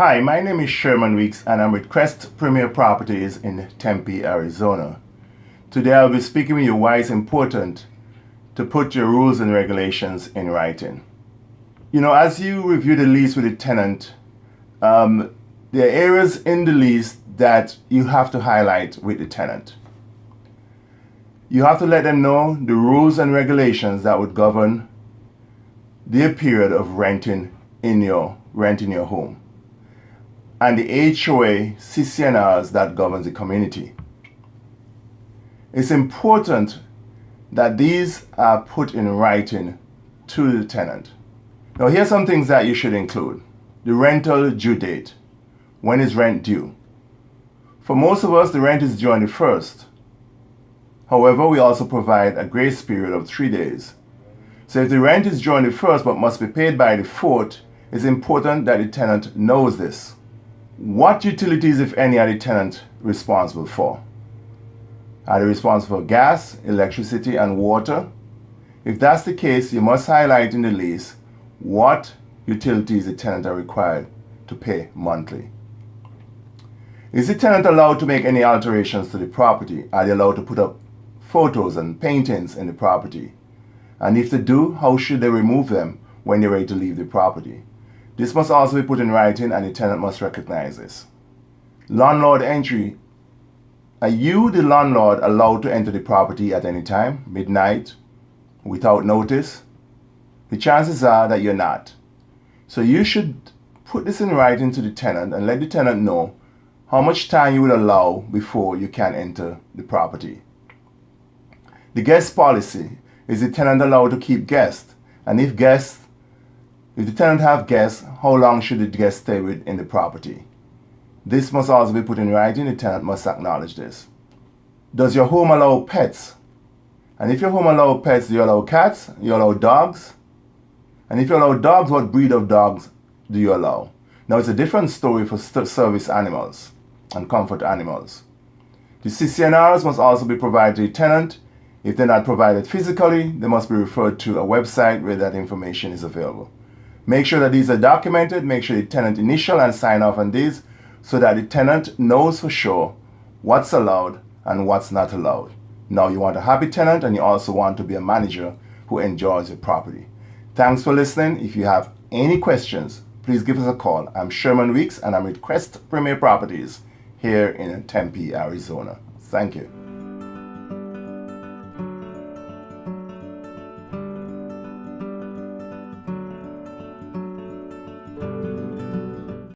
Hi, my name is Sherman Weeks and I'm with Crest Premier Properties in Tempe, Arizona. Today I'll be speaking with you why it's important to put your rules and regulations in writing. As you review the lease with the tenant, there are areas in the lease that you have to highlight with the tenant. You have to let them know the rules and regulations that would govern their period of renting your home, and the HOA CC&Rs that governs the community. It's important that these are put in writing to the tenant. Now, here's some things that you should include. The rental due date. When is rent due? For most of us, the rent is due on the 1st. However, we also provide a grace period of 3 days. So if the rent is due on the 1st but must be paid by the 4th, it's important that the tenant knows this. What utilities, if any, are the tenant responsible for? Are they responsible for gas, electricity, and water? If that's the case, you must highlight in the lease what utilities the tenant are required to pay monthly. Is the tenant allowed to make any alterations to the property? Are they allowed to put up photos and paintings in the property? And if they do, how should they remove them when they're ready to leave the property? This must also be put in writing and the tenant must recognize this. Landlord entry. Are you, the landlord, allowed to enter the property at any time, midnight, without notice? The chances are that you're not. So you should put this in writing to the tenant and let the tenant know how much time you will allow before you can enter the property. The guest policy. Is the tenant allowed to keep guests? And if the tenant have guests, how long should the guest stay in the property? This must also be put in writing. The tenant must acknowledge this. Does your home allow pets? And if your home allows pets, do you allow cats? Do you allow dogs? And if you allow dogs, what breed of dogs do you allow? Now, it's a different story for service animals and comfort animals. The CC&Rs must also be provided to the tenant. If they're not provided physically, they must be referred to a website where that information is available. Make sure that these are documented. Make sure the tenant initial and sign off on these so that the tenant knows for sure what's allowed and what's not allowed. Now, you want a happy tenant and you also want to be a manager who enjoys your property. Thanks for listening. If you have any questions, please give us a call. I'm Sherman Weeks and I'm with Crest Premier Properties here in Tempe, Arizona. Thank you.